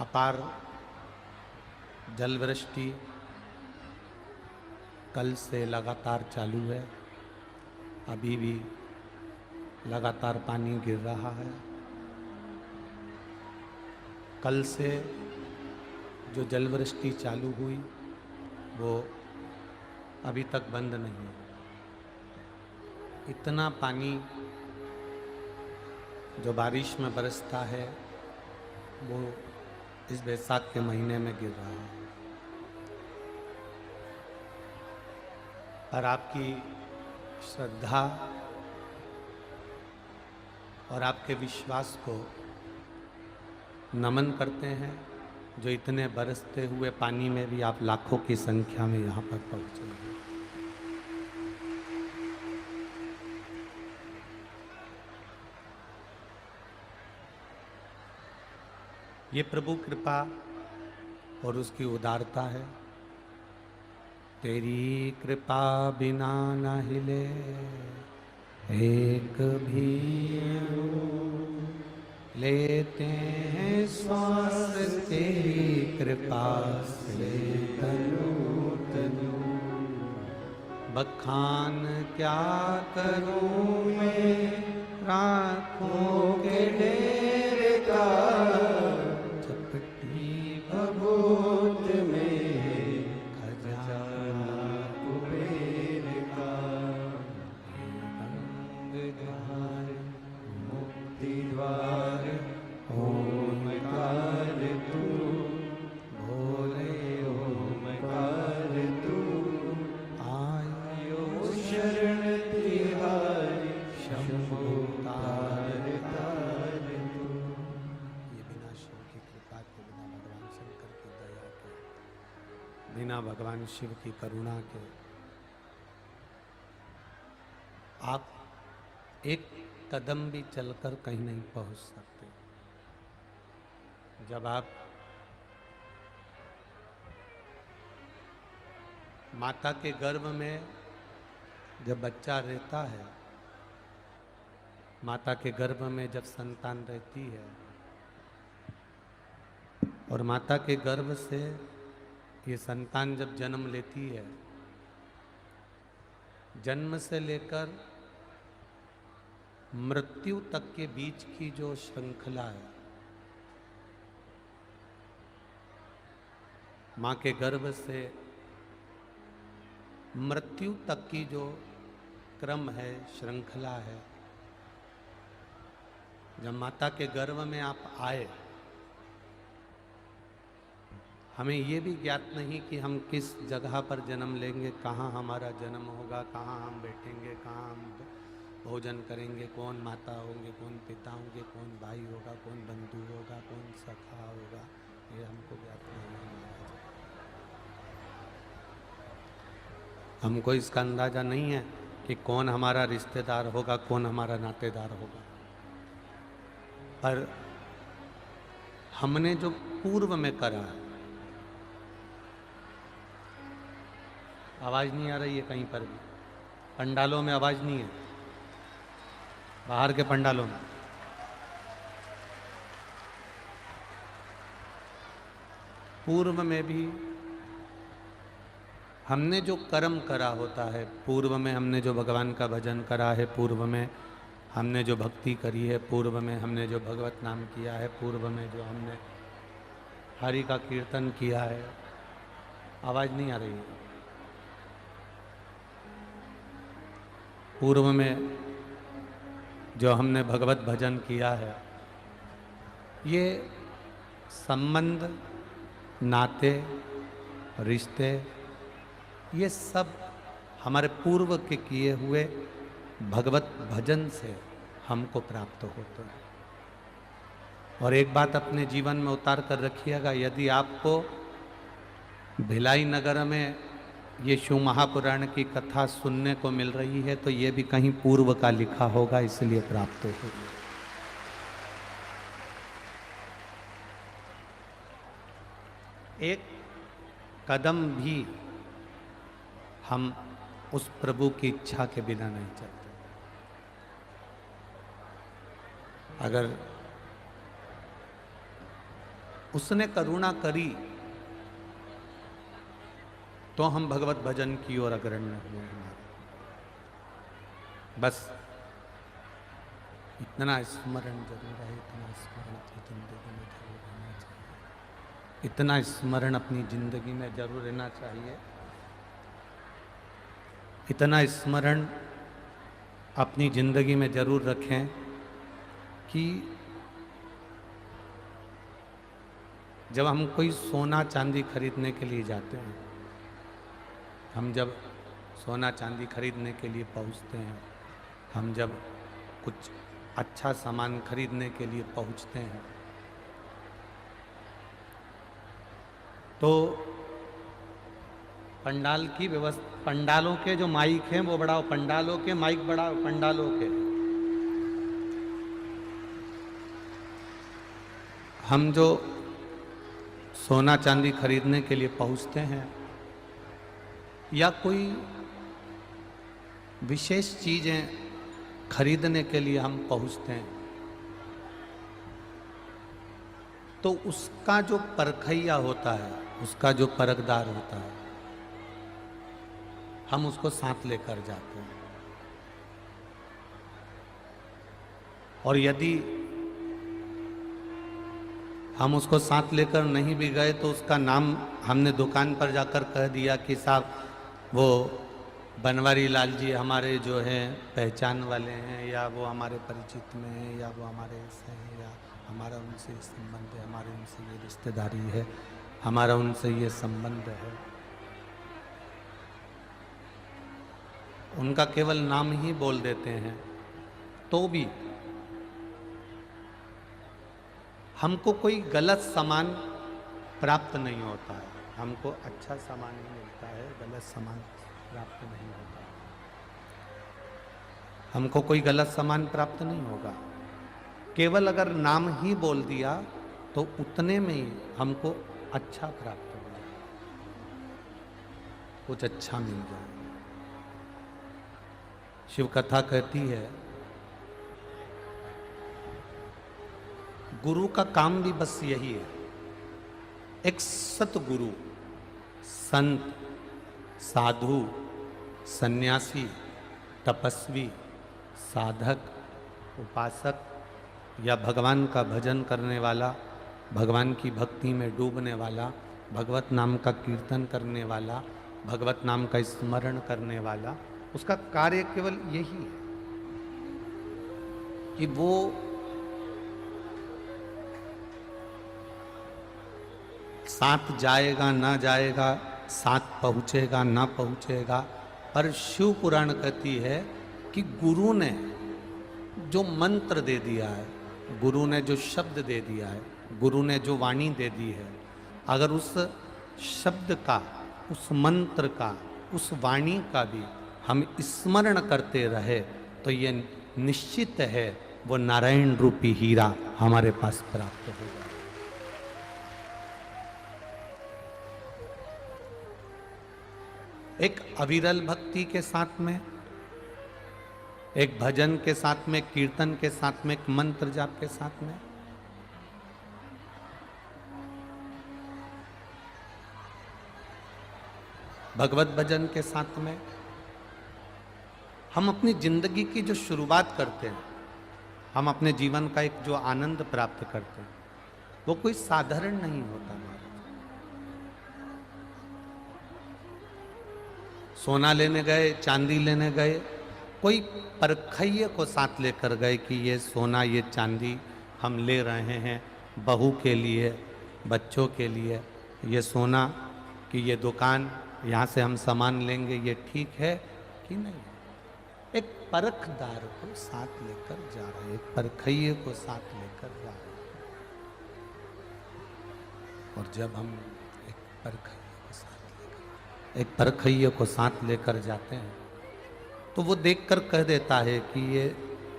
अपार जलवृष्टि कल से लगातार चालू है। अभी भी लगातार पानी गिर रहा है। कल से जो जलवृष्टि चालू हुई वो अभी तक बंद नहीं है। इतना पानी जो बारिश में बरसता है वो इस बैसाख के महीने में गिर रहा है। पर आपकी श्रद्धा और आपके विश्वास को नमन करते हैं जो इतने बरसते हुए पानी में भी आप लाखों की संख्या में यहाँ पर पहुँचे हैं। ये प्रभु कृपा और उसकी उदारता है। तेरी कृपा बिना न हिले एक भी लेते हैं श्वास तेरी कृपा से तनु तनु। बखान क्या करूं मैं राखों के ढेर का, चपटी भभूत में खजाना कुबेर का। गंग धार मुक्ति द्वार ओमकार तू, भोले ओमकार तू। आयो शरण तिहारी शंभो तार तार तू। ये बिना शिव की कृपा के, बिना भगवान शंकर की दया के, बिना भगवान शिव की करुणा के आप एक कदम भी चलकर कहीं नहीं पहुंच सकते। जब आप माता के गर्भ में जब बच्चा रहता है, माता के गर्भ में जब संतान रहती है और माता के गर्भ से ये संतान जब जन्म लेती है, जन्म से लेकर मृत्यु तक के बीच की जो श्रृंखला है, माँ के गर्भ से मृत्यु तक की जो क्रम है, श्रृंखला है, जब माता के गर्भ में आप आए, हमें ये भी ज्ञात नहीं कि हम किस जगह पर जन्म लेंगे, कहाँ हमारा जन्म होगा, कहाँ हम बैठेंगे, कहाँ हम भोजन करेंगे, कौन माता होंगे, कौन पिता होंगे, कौन भाई होगा, कौन बंधु होगा, कौन सखा होगा, ये हमको ज्ञात नहीं है। हमको इसका अंदाजा नहीं है कि कौन हमारा रिश्तेदार होगा, कौन हमारा नातेदार होगा। पर हमने जो पूर्व में करा, आवाज नहीं आ रही है कहीं पर भी, पंडालों में आवाज नहीं है, बाहर के पंडालों में। पूर्व में भी हमने जो कर्म करा होता है, पूर्व में हमने जो भगवान का भजन करा है, पूर्व में हमने जो भक्ति करी है, पूर्व में हमने जो भगवत नाम किया है, पूर्व में जो हमने हरि का कीर्तन किया है। आवाज नहीं आ रही है। पूर्व में जो हमने भगवत भजन किया है, ये संबंध, नाते, रिश्ते, ये सब हमारे पूर्व के किए हुए भगवत भजन से हमको प्राप्त होते हैं। और एक बात अपने जीवन में उतार कर रखिएगा, यदि आपको भिलाई नगर में ये शिव महापुराण की कथा सुनने को मिल रही है तो ये भी कहीं पूर्व का लिखा होगा, इसलिए प्राप्त होगी। एक कदम भी हम उस प्रभु की इच्छा के बिना नहीं चलते। अगर उसने करुणा करी तो हम भगवत भजन की ओर अग्रणी हुए हमारे। बस इतना स्मरण जरूर है, इतना स्मरण अपनी जिंदगी में जरूर रहना चाहिए, इतना स्मरण अपनी जिंदगी में जरूर रहना चाहिए, इतना स्मरण अपनी जिंदगी में जरूर रखें कि जब हम कोई सोना चांदी खरीदने के लिए जाते हैं, हम जब सोना चांदी खरीदने के लिए पहुंचते हैं, हम जब कुछ अच्छा सामान खरीदने के लिए पहुंचते हैं, तो पंडाल की व्यवस्था, पंडालों के जो माइक हैं वो बढ़ाओ, पंडालों के माइक बढ़ाओ, पंडालों के। हम जो सोना चांदी खरीदने के लिए पहुंचते हैं या कोई विशेष चीजें खरीदने के लिए हम पहुंचते हैं, तो उसका जो परखैया होता है, उसका जो परखदार होता है, हम उसको साथ लेकर जाते हैं। और यदि हम उसको साथ लेकर नहीं भी गए तो उसका नाम हमने दुकान पर जाकर कह दिया कि साहब वो बनवारी लाल जी हमारे जो हैं पहचान वाले हैं, या वो हमारे परिचित में हैं, या वो हमारे ऐसे हैं, या हमारा उनसे संबंध है, हमारे उनसे ये रिश्तेदारी है, हमारा उनसे ये संबंध है। उनका केवल नाम ही बोल देते हैं तो भी हमको कोई गलत सामान प्राप्त नहीं होता है, हमको अच्छा सामान ही मिलता है, गलत सामान प्राप्त नहीं होता। हमको कोई गलत सामान प्राप्त नहीं होगा, केवल अगर नाम ही बोल दिया तो उतने में ही हमको अच्छा प्राप्त हो जाए, कुछ अच्छा मिल जाए। शिव कथा कहती है गुरु का काम भी बस यही है, एक सतगुरु, संत, साधु, सन्यासी, तपस्वी, साधक, उपासक या भगवान का भजन करने वाला, भगवान की भक्ति में डूबने वाला, भगवत नाम का कीर्तन करने वाला, भगवत नाम का स्मरण करने वाला, उसका कार्य केवल यही है कि वो साथ जाएगा ना जाएगा, साथ पहुंचेगा ना पहुंचेगा, पर शिव पुराण कहती है कि गुरु ने जो मंत्र दे दिया है, गुरु ने जो शब्द दे दिया है, गुरु ने जो वाणी दे दी है, अगर उस शब्द का, उस मंत्र का, उस वाणी का भी हम स्मरण करते रहे तो ये निश्चित है वो नारायण रूपी हीरा हमारे पास प्राप्त होगा। एक अविरल भक्ति के साथ में, एक भजन के साथ में, कीर्तन के साथ में, एक मंत्र जाप के साथ में भगवत भजन के साथ में हम अपनी जिंदगी की जो शुरुआत करते हैं, हम अपने जीवन का एक जो आनंद प्राप्त करते हैं, वो कोई साधारण नहीं होता। सोना लेने गए, चांदी लेने गए, कोई परखैये को साथ लेकर गए कि ये सोना, ये चांदी हम ले रहे हैं बहू के लिए, बच्चों के लिए, ये सोना कि ये दुकान, यहाँ से हम सामान लेंगे, ये ठीक है कि नहीं। एक परखदार को साथ लेकर जा रहे हैं, एक परखैये को साथ लेकर जा रहे हैं। और जब हम एक परखैये को साथ लेकर जाते हैं तो वो देखकर कह देता है कि ये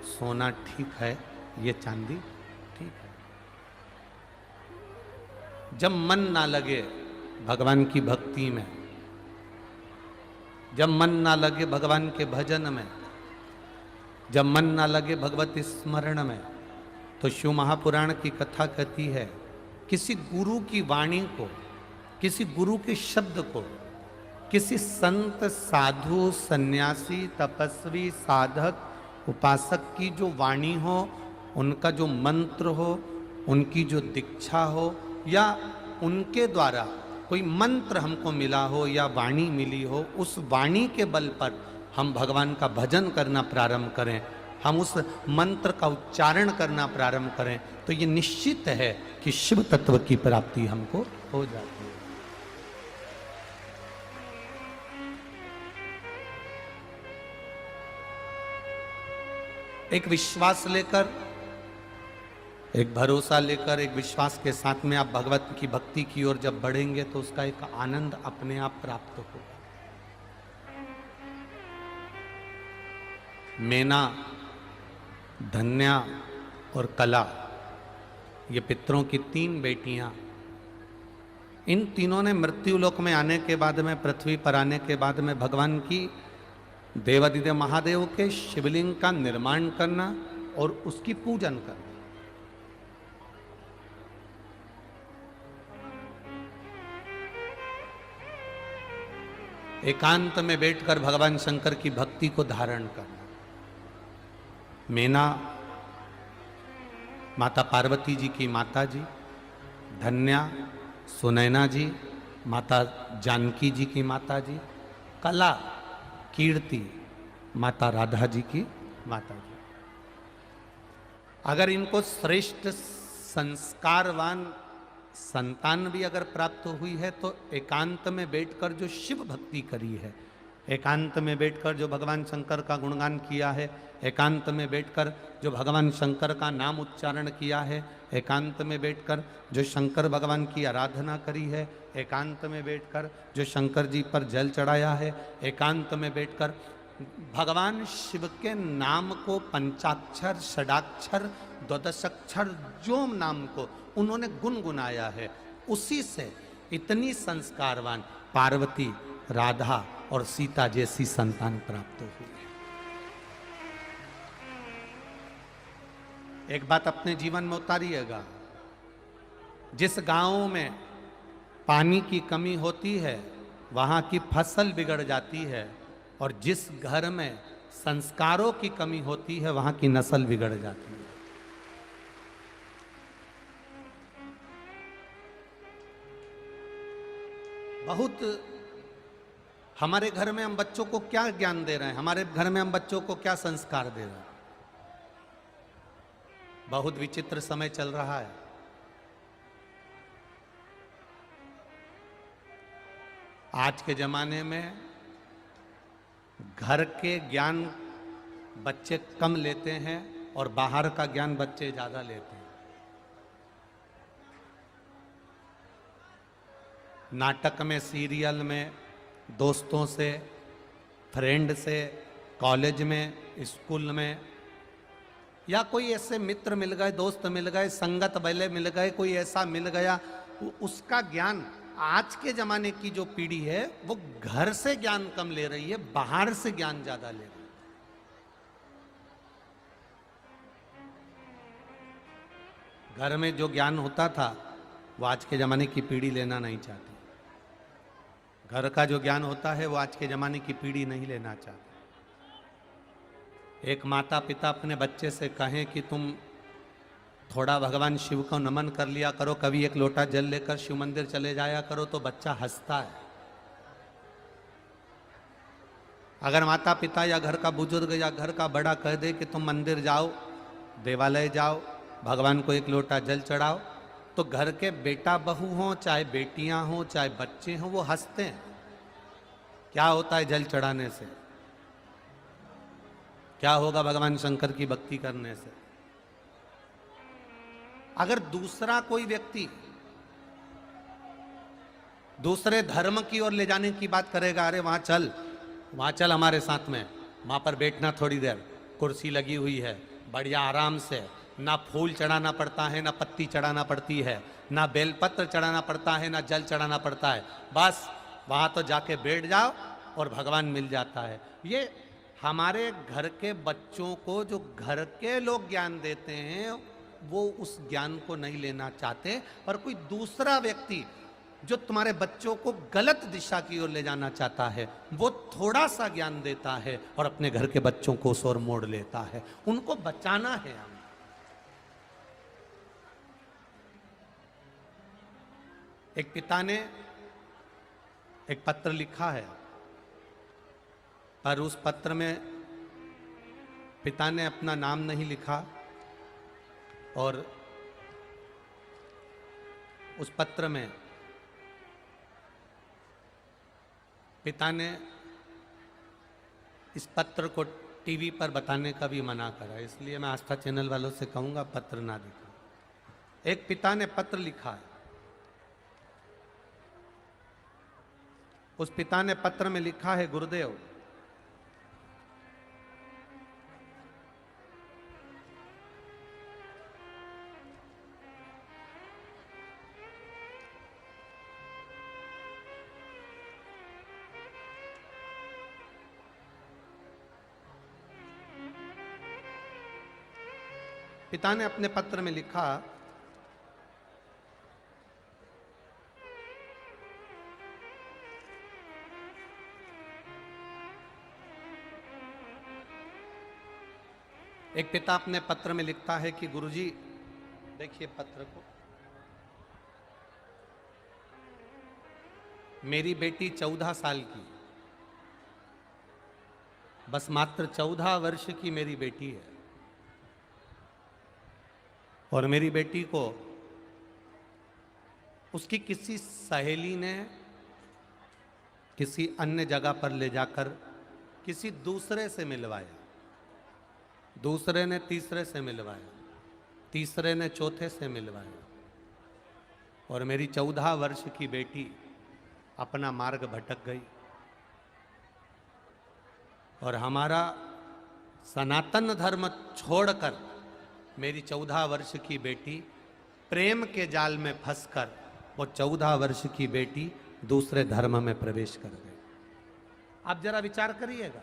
सोना ठीक है, ये चांदी ठीक है। जब मन ना लगे भगवान की भक्ति में, जब मन ना लगे भगवान के भजन में, जब मन ना लगे भगवत स्मरण में, तो शिव महापुराण की कथा कहती है किसी गुरु की वाणी को, किसी गुरु के शब्द को, किसी संत साधु सन्यासी तपस्वी साधक उपासक की जो वाणी हो, उनका जो मंत्र हो, उनकी जो दीक्षा हो, या उनके द्वारा कोई मंत्र हमको मिला हो या वाणी मिली हो, उस वाणी के बल पर हम भगवान का भजन करना प्रारंभ करें, हम उस मंत्र का उच्चारण करना प्रारंभ करें, तो ये निश्चित है कि शिव तत्व की प्राप्ति हमको हो जाती है। एक विश्वास लेकर, एक भरोसा लेकर, एक विश्वास के साथ में आप भगवत की भक्ति की ओर जब बढ़ेंगे तो उसका एक आनंद अपने आप प्राप्त होगा। मेना, धन्या और कला, ये पितरों की 3 बेटियां, इन तीनों ने मृत्यु लोक में आने के बाद में, पृथ्वी पर आने के बाद में भगवान की देवादिदेव महादेव के शिवलिंग का निर्माण करना और उसकी पूजन करना। एकांत में बैठकर भगवान शंकर की भक्ति को धारण करना। मेना माता पार्वती जी की माता जी, धन्या सुनैना जी माता जानकी जी की माता जी, कला कीर्ति माता राधा जी की माता जी। अगर इनको श्रेष्ठ संस्कारवान संतान भी अगर प्राप्त हुई है तो एकांत में बैठकर जो शिव भक्ति करी है, एकांत में बैठकर जो भगवान शंकर का गुणगान किया है, एकांत में बैठकर जो भगवान शंकर का नाम उच्चारण किया है, एकांत में बैठकर जो शंकर भगवान की आराधना करी है, एकांत में बैठकर जो शंकर जी पर जल चढ़ाया है, एकांत में बैठकर भगवान शिव के नाम को, पंचाक्षर षडाक्षर द्वादशाक्षर जो नाम को उन्होंने गुनगुनाया है, उसी से इतनी संस्कारवान पार्वती, राधा और सीता जैसी संतान प्राप्त हुई। एक बात अपने जीवन में उतारिएगा, जिस गांव में पानी की कमी होती है वहां की फसल बिगड़ जाती है, और जिस घर में संस्कारों की कमी होती है वहां की नस्ल बिगड़ जाती है। बहुत हमारे घर में हम बच्चों को क्या ज्ञान दे रहे हैं, हमारे घर में हम बच्चों को क्या संस्कार दे रहे हैं। बहुत विचित्र समय चल रहा है। आज के जमाने में घर के ज्ञान बच्चे कम लेते हैं और बाहर का ज्ञान बच्चे ज्यादा लेते हैं। नाटक में, सीरियल में, दोस्तों से, फ्रेंड से, कॉलेज में, स्कूल में, या कोई ऐसे मित्र मिल गए, दोस्त मिल गए, संगत वाले मिल गए, कोई ऐसा मिल गया, उसका ज्ञान, आज के जमाने की जो पीढ़ी है वो घर से ज्ञान कम ले रही है, बाहर से ज्ञान ज्यादा ले रही है। घर में जो ज्ञान होता था वो आज के जमाने की पीढ़ी लेना नहीं चाहती। घर का जो ज्ञान होता है वो आज के जमाने की पीढ़ी नहीं लेना चाहती। एक माता पिता अपने बच्चे से कहें कि तुम थोड़ा भगवान शिव को नमन कर लिया करो, कभी एक लोटा जल लेकर शिव मंदिर चले जाया करो, तो बच्चा हंसता है। अगर माता पिता या घर का बुजुर्ग या घर का बड़ा कह दे कि तुम मंदिर जाओ, देवालय जाओ, भगवान को एक लोटा जल चढ़ाओ, तो घर के बेटा बहू हों, चाहे बेटियां हों, चाहे बच्चे हों, वो हंसते हैं। क्या होता है जल चढ़ाने से? क्या होगा भगवान शंकर की भक्ति करने से? अगर दूसरा कोई व्यक्ति दूसरे धर्म की ओर ले जाने की बात करेगा, अरे वहां चल हमारे साथ में, वहां पर बैठना थोड़ी देर, कुर्सी लगी हुई है, बढ़िया आराम से, ना फूल चढ़ाना पड़ता है, ना पत्ती चढ़ाना पड़ती है, ना बेलपत्र चढ़ाना पड़ता है, ना जल चढ़ाना पड़ता है, बस वहां तो जाके बैठ जाओ और भगवान मिल जाता है। ये हमारे घर के बच्चों को जो घर के लोग ज्ञान देते हैं वो उस ज्ञान को नहीं लेना चाहते, पर कोई दूसरा व्यक्ति जो तुम्हारे बच्चों को गलत दिशा की ओर ले जाना चाहता है, वो थोड़ा सा ज्ञान देता है और अपने घर के बच्चों को उस ओर मोड़ लेता है। उनको बचाना है हमें। एक पिता ने एक पत्र लिखा है, पर उस पत्र में पिता ने अपना नाम नहीं लिखा और उस पत्र में पिता ने इस पत्र को टीवी पर बताने का भी मना करा। इसलिए मैं आस्था चैनल वालों से कहूंगा पत्र ना दिखाओ। एक पिता ने पत्र लिखा है। उस पिता ने पत्र में लिखा है, गुरुदेव, पिता ने अपने पत्र में लिखा, एक पिता अपने पत्र में लिखता है कि गुरुजी, देखिए पत्र को, मेरी बेटी 14 साल की, बस मात्र 14 वर्ष की मेरी बेटी है, और मेरी बेटी को उसकी किसी सहेली ने किसी अन्य जगह पर ले जाकर किसी दूसरे से मिलवाया, दूसरे ने तीसरे से मिलवाया, तीसरे ने चौथे से मिलवाया, और मेरी 14 वर्ष की बेटी अपना मार्ग भटक गई। और हमारा सनातन धर्म छोड़कर मेरी 14 वर्ष की बेटी प्रेम के जाल में फंसकर वो 14 वर्ष की बेटी दूसरे धर्म में प्रवेश कर गई। आप जरा विचार करिएगा,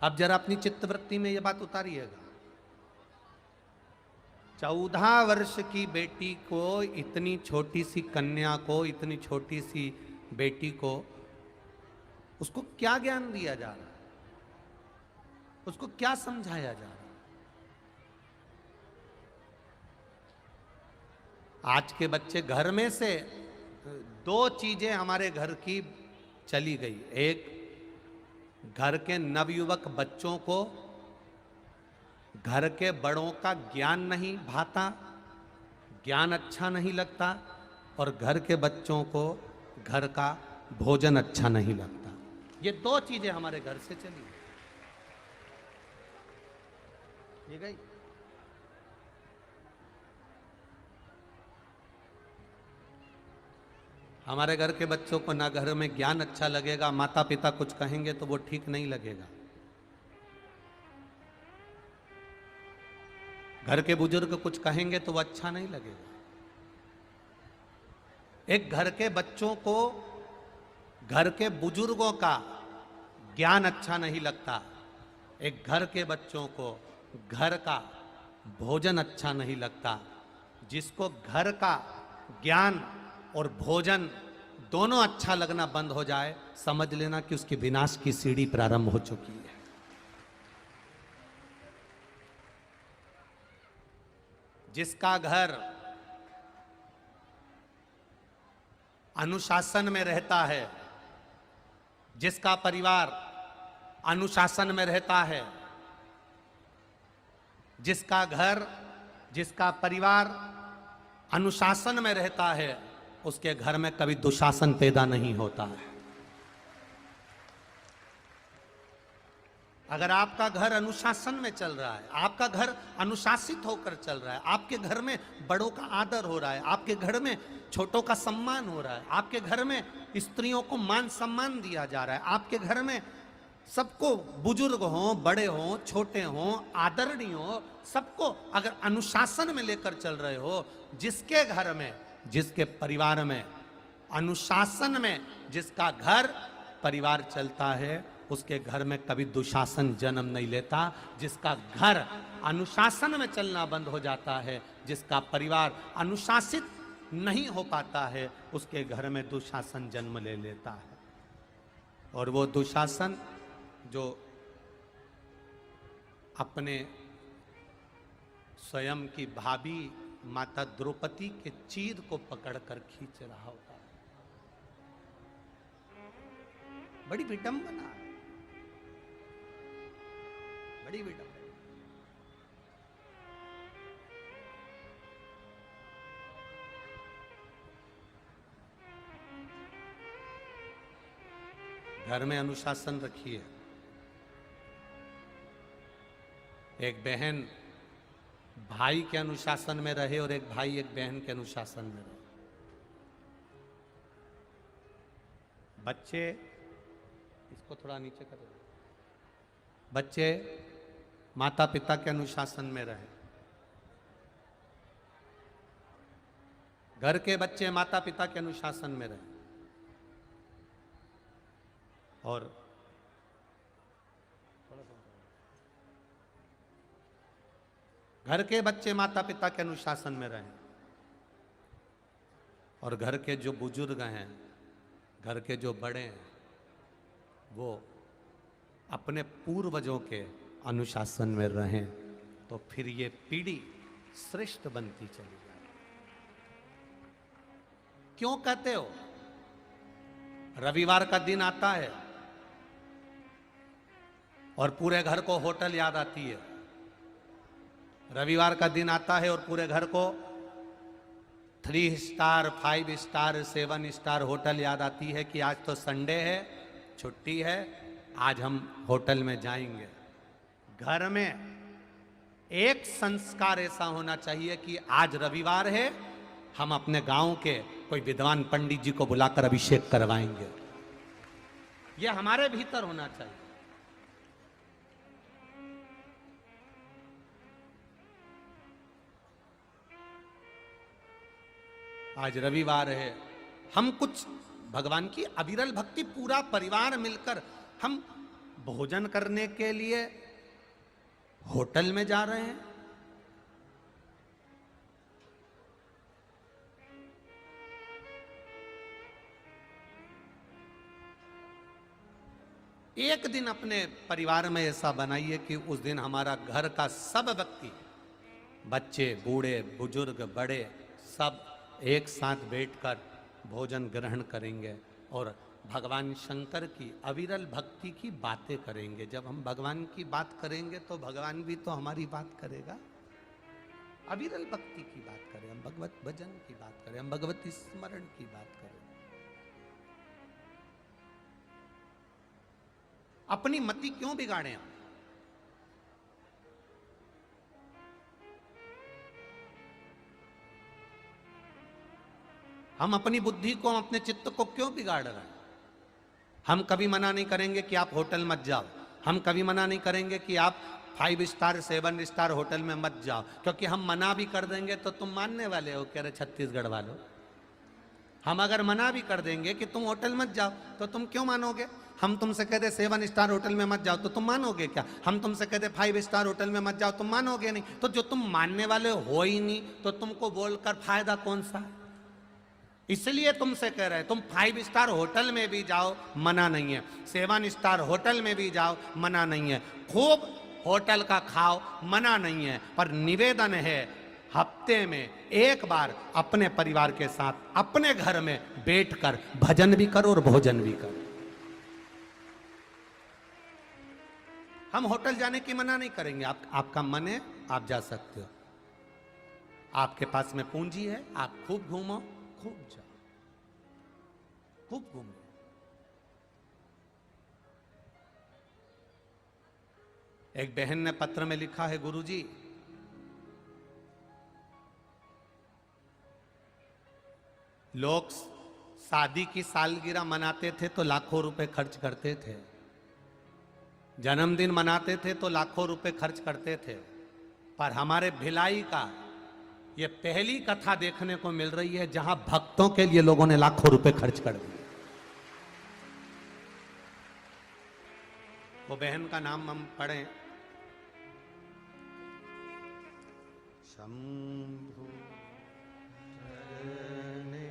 आप जरा अपनी चित्तवृत्ति में ये बात उतारिएगा। 14 वर्ष की बेटी को, इतनी छोटी सी कन्या को, इतनी छोटी सी बेटी को, उसको क्या ज्ञान दिया जा रहा है, उसको क्या समझाया जा रहा है? आज के बच्चे, घर में से 2 चीजें हमारे घर की चली गई। एक, घर के नवयुवक बच्चों को घर के बड़ों का ज्ञान नहीं भाता, ज्ञान अच्छा नहीं लगता, और घर के बच्चों को घर का भोजन अच्छा नहीं लगता। ये 2 चीजें हमारे घर से चली ये गई। हमारे घर के बच्चों को ना घर में ज्ञान अच्छा लगेगा, माता पिता कुछ कहेंगे तो वो ठीक नहीं लगेगा, घर के बुजुर्ग कुछ कहेंगे तो वो अच्छा नहीं लगेगा। एक घर के बच्चों को घर के बुजुर्गों का ज्ञान अच्छा नहीं लगता, एक घर के बच्चों को घर का भोजन अच्छा नहीं लगता। जिसको घर का ज्ञान और भोजन दोनों अच्छा लगना बंद हो जाए, समझ लेना कि उसकी विनाश की सीढ़ी प्रारंभ हो चुकी है। जिसका घर अनुशासन में रहता है, जिसका परिवार अनुशासन में रहता है, जिसका घर, जिसका परिवार अनुशासन में रहता है, उसके घर में कभी दुशासन पैदा नहीं होता है। अगर आपका घर अनुशासन में चल रहा है, आपका घर अनुशासित होकर चल रहा है, आपके घर में बड़ों का आदर हो रहा है, आपके घर में छोटों का सम्मान हो रहा है, आपके घर में स्त्रियों को मान सम्मान दिया जा रहा है, आपके घर में सबको, बुजुर्ग हों, बड़े हों, छोटे हों, आदरणीय हो, सबको अगर अनुशासन में लेकर चल रहे हो, जिसके घर में, जिसके परिवार में अनुशासन में जिसका घर परिवार चलता है, उसके घर में कभी दुशासन जन्म नहीं लेता। जिसका घर अनुशासन में चलना बंद हो जाता है, जिसका परिवार अनुशासित नहीं हो पाता है, उसके घर में दुशासन जन्म ले लेता है। और वो दुशासन जो अपने स्वयं की भाभी माता द्रौपदी के चीर को पकड़कर खींच रहा होता है। बड़ी विडंबना है, बड़ी विडंबना। घर में अनुशासन रखिए। एक बहन भाई के अनुशासन में रहे और एक भाई एक बहन के अनुशासन में रहे। बच्चे, इसको थोड़ा नीचे कर दो। बच्चे माता पिता के अनुशासन में रहे। घर के बच्चे माता पिता के अनुशासन में रहे और घर के बच्चे माता पिता के अनुशासन में रहें और घर के जो बुजुर्ग हैं, घर के जो बड़े हैं, वो अपने पूर्वजों के अनुशासन में रहें, तो फिर ये पीढ़ी श्रेष्ठ बनती चली जाए। क्यों कहते हो? रविवार का दिन आता है और पूरे घर को होटल याद आती है। रविवार का दिन आता है और पूरे घर को 3 स्टार, 5 स्टार, 7 स्टार होटल याद आती है कि आज तो संडे है, छुट्टी है, आज हम होटल में जाएंगे। घर में एक संस्कार ऐसा होना चाहिए कि आज रविवार है, हम अपने गांव के कोई विद्वान पंडित जी को बुलाकर अभिषेक करवाएंगे। यह हमारे भीतर होना चाहिए। आज रविवार है, हम कुछ भगवान की अविरल भक्ति, पूरा परिवार मिलकर हम भोजन करने के लिए होटल में जा रहे हैं। एक दिन अपने परिवार में ऐसा बनाइए कि उस दिन हमारा घर का सब व्यक्ति, बच्चे, बूढ़े, बुजुर्ग, बड़े, सब एक साथ बैठकर भोजन ग्रहण करेंगे और भगवान शंकर की अविरल भक्ति की बातें करेंगे। जब हम भगवान की बात करेंगे तो भगवान भी तो हमारी बात करेगा। अविरल भक्ति की बात करें, हम भगवत भजन की बात करें, हम भगवती स्मरण की बात करें। अपनी मति क्यों बिगाड़ें हम अपनी बुद्धि को, अपने चित्त को क्यों बिगाड़ रहे हैं? हम कभी मना नहीं करेंगे कि आप होटल मत जाओ। हम कभी मना नहीं करेंगे कि आप 5 स्टार, 7 स्टार होटल में मत जाओ, क्योंकि हम मना भी कर देंगे तो तुम मानने वाले हो, कह रहे छत्तीसगढ़ वालों। हम अगर मना भी कर देंगे कि तुम होटल मत जाओ तो तुम क्यों मानोगे? हम तुमसे कहते 7 स्टार होटल में मत जाओ तो तुम मानोगे क्या? हम तुमसे कहते 5 स्टार होटल में मत जाओ, तुम मानोगे नहीं। तो जो तुम मानने वाले हो ही नहीं, तो तुमको बोलकर फायदा कौन सा है? इसलिए तुमसे कह रहे हैं, तुम 5 स्टार होटल में भी जाओ, मना नहीं है। 7 स्टार होटल में भी जाओ, मना नहीं है। खूब होटल का खाओ, मना नहीं है। पर निवेदन है, हफ्ते में एक बार अपने परिवार के साथ अपने घर में बैठकर भजन भी करो और भोजन भी करो। हम होटल जाने की मना नहीं करेंगे। आपका मन है, आप जा सकते हो। आपके पास में पूंजी है, आप खूब घूमो, खूब जाओ, खूब घूमो। एक बहन ने पत्र में लिखा है, गुरुजी लोग शादी की सालगिरह मनाते थे तो लाखों रुपए खर्च करते थे, जन्मदिन मनाते थे तो लाखों रुपए खर्च करते थे, पर हमारे भिलाई का ये पहली कथा देखने को मिल रही है जहां भक्तों के लिए लोगों ने लाखों रुपए खर्च कर दिए। वो बहन का नाम हम पढ़ें। शंभु चरणे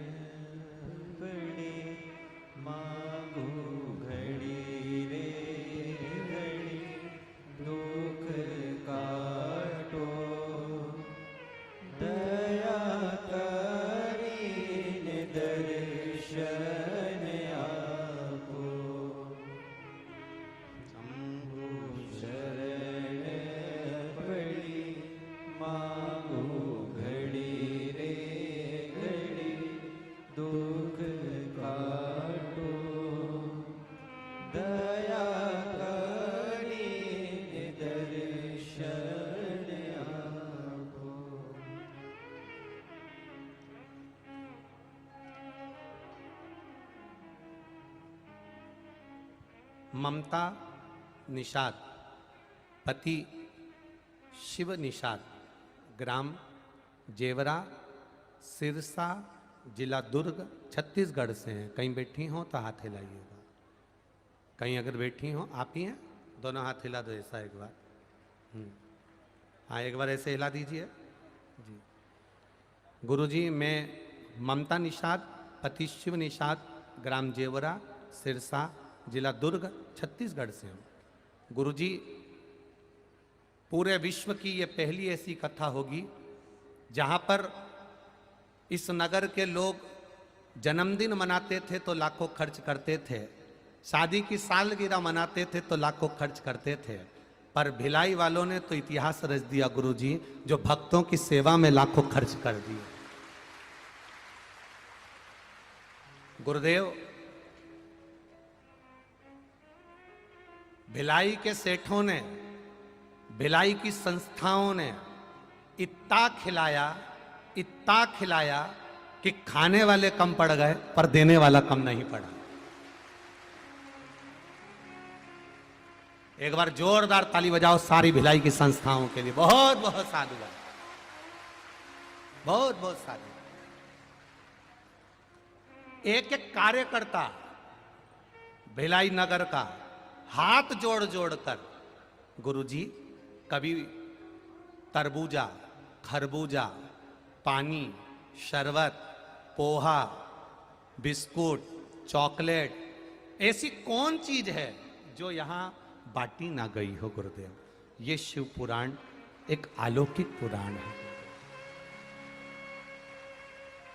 पड़े मांगू घड़ी रे घड़ी दुख काटो दया करीने दर्शन आपो शंभु शरण पड़ी मांगू घड़ी रे घड़ी दुख काटो दया करीने दर्शन आपो। ममता निषाद, पति शिव निषाद, ग्राम जेवरा, सिरसा, जिला दुर्ग, छत्तीसगढ़ से हैं। कहीं बैठी हो तो हाथ हिलाइएगा। कहीं अगर बैठी हो, आप ही हैं, दोनों हाथ हिला दो ऐसा एक बार। हाँ, एक बार ऐसे हिला दीजिए जी। गुरुजी, मैं ममता निषाद, पति शिव निषाद, ग्राम जेवरा, सिरसा, जिला दुर्ग, छत्तीसगढ़ से हूँ। गुरुजी, पूरे विश्व की ये पहली ऐसी कथा होगी जहाँ पर इस नगर के लोग जन्मदिन मनाते थे तो लाखों खर्च करते थे, शादी की सालगिरह मनाते थे तो लाखों खर्च करते थे, पर भिलाई वालों ने तो इतिहास रच दिया गुरुजी, जो भक्तों की सेवा में लाखों खर्च कर दिए। गुरुदेव, भिलाई के सेठों ने, भिलाई की संस्थाओं ने इतना खिलाया कि खाने वाले कम पड़ गए पर देने वाला कम नहीं पड़ा। एक बार जोरदार ताली बजाओ सारी भिलाई की संस्थाओं के लिए। बहुत बहुत साधुवाद, बहुत बहुत साधुवाद। एक एक कार्यकर्ता भिलाई नगर का हाथ जोड़ जोड़ कर, गुरुजी, कभी तरबूजा, खरबूजा, पानी, शरबत, पोहा, बिस्कुट, चॉकलेट, ऐसी कौन चीज है जो यहां बांटी ना गई हो गुरुदेव। ये शिव पुराण एक अलौकिक पुराण है,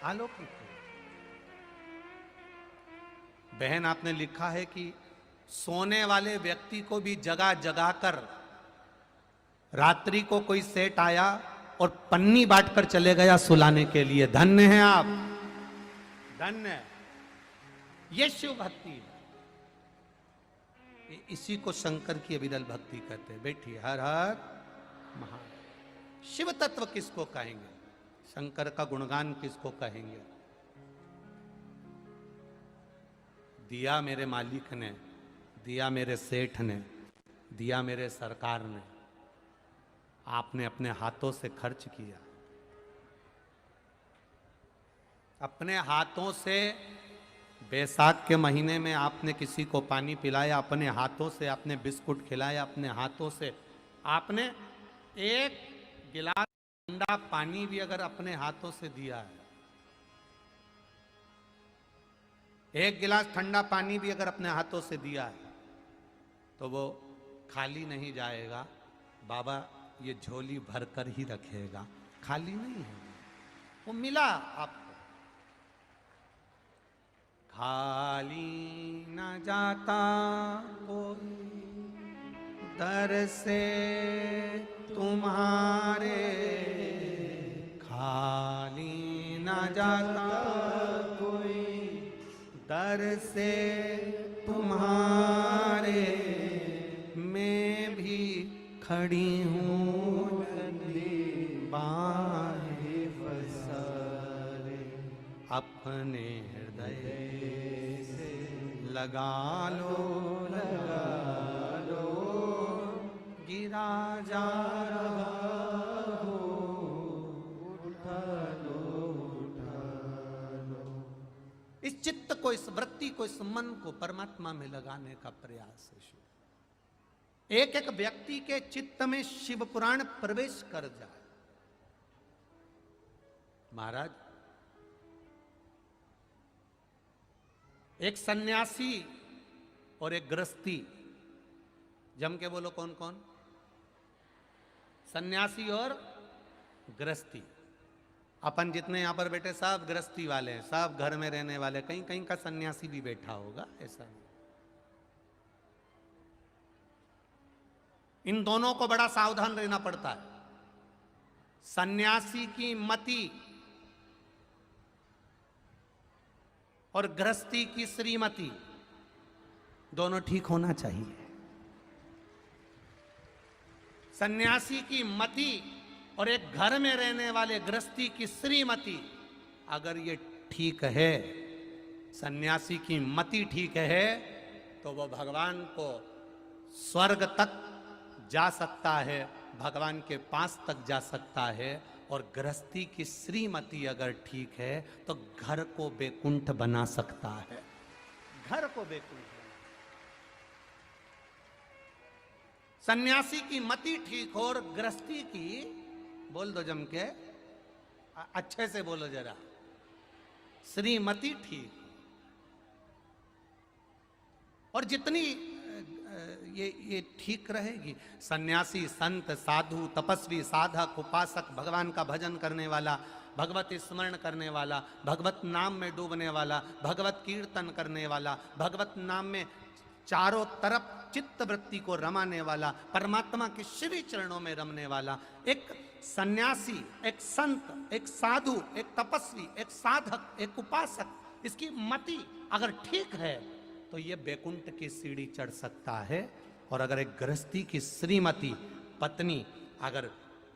अलौकिक। बहन, आपने लिखा है कि सोने वाले व्यक्ति को भी जगा जगा कर रात्रि को कोई सेठ आया और पन्नी बांटकर चले गया सुलाने के लिए। धन्य हैं आप, धन्य। ये शिव भक्ति है, इसी को शंकर की अविरल भक्ति कहते हैं। बैठिए। हर हर महादेव। शिव तत्व किसको कहेंगे, शंकर का गुणगान किसको कहेंगे। दिया मेरे मालिक ने, दिया मेरे सेठ ने, दिया मेरे सरकार ने, आपने अपने हाथों से खर्च किया, अपने हाथों से। बैसाख के महीने में आपने किसी को पानी पिलाया अपने हाथों से, आपने बिस्कुट खिलाया अपने हाथों से, आपने एक गिलास ठंडा पानी भी अगर अपने हाथों से दिया है, एक गिलास ठंडा पानी भी अगर अपने हाथों से दिया है, तो वो खाली नहीं जाएगा। बाबा ये झोली भरकर ही रखेगा, खाली नहीं है, वो मिला आपको। खाली न जाता कोई दर से तुम्हारे, खाली न जाता कोई दर से तुम्हारे, मैं भी खड़ी हूँ बाहें फसारे, अपने हृदय से लगा लो गिरा जा रहा हो, उठा लो। इस चित्त को, इस वृत्ति को, इस मन को परमात्मा में लगाने का प्रयास है। एक एक व्यक्ति के चित्त में शिव पुराण प्रवेश कर जाए। महाराज, एक सन्यासी और एक गृहस्थी, जम के बोलो कौन कौन? सन्यासी और गृहस्थी। अपन जितने यहां पर बैठे सब गृहस्थी वाले हैं, सब घर में रहने वाले, कहीं कहीं का सन्यासी भी बैठा होगा, ऐसा नहीं। इन दोनों को बड़ा सावधान रहना पड़ता है। सन्यासी की मति और गृहस्थी की श्रीमती दोनों ठीक होना चाहिए। सन्यासी की मति और एक घर में रहने वाले गृहस्थी की श्रीमती अगर ये ठीक है, सन्यासी की मति ठीक है, तो वो भगवान को स्वर्ग तक जा सकता है, भगवान के पास तक जा सकता है। और गृहस्थी की श्रीमती अगर ठीक है तो घर को बैकुंठ बना सकता है, घर को बैकुंठ। सन्यासी की मति ठीक हो और गृहस्थी की, बोल दो जम के, अच्छे से बोलो जरा, श्रीमती ठीक। और जितनी ये ठीक रहेगी, सन्यासी, संत, साधु, तपस्वी, साधक, उपासक, भगवान का भजन करने वाला, भगवत स्मरण करने वाला, भगवत नाम में डूबने वाला, भगवत कीर्तन करने वाला, भगवत नाम में चारों तरफ चित्त वृत्ति को रमाने वाला, परमात्मा के श्री चरणों में रमने वाला, एक सन्यासी, एक संत, एक साधु, एक तपस्वी, एक साधक, एक उपासक, इसकी मति अगर ठीक है तो ये बैकुंठ की सीढ़ी चढ़ सकता है। और अगर एक गृहस्थी की श्रीमती पत्नी अगर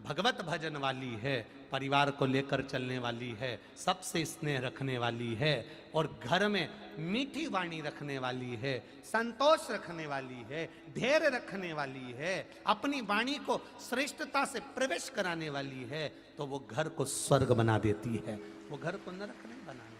भगवत भजन वाली है, परिवार को लेकर चलने वाली है, सबसे स्नेह रखने वाली है, और घर में मीठी वाणी रखने वाली है, संतोष रखने वाली है, धैर्य रखने वाली है, अपनी वाणी को श्रेष्ठता से प्रवेश कराने वाली है, तो वो घर को स्वर्ग बना देती है, वो घर को नरक नहीं बनाने।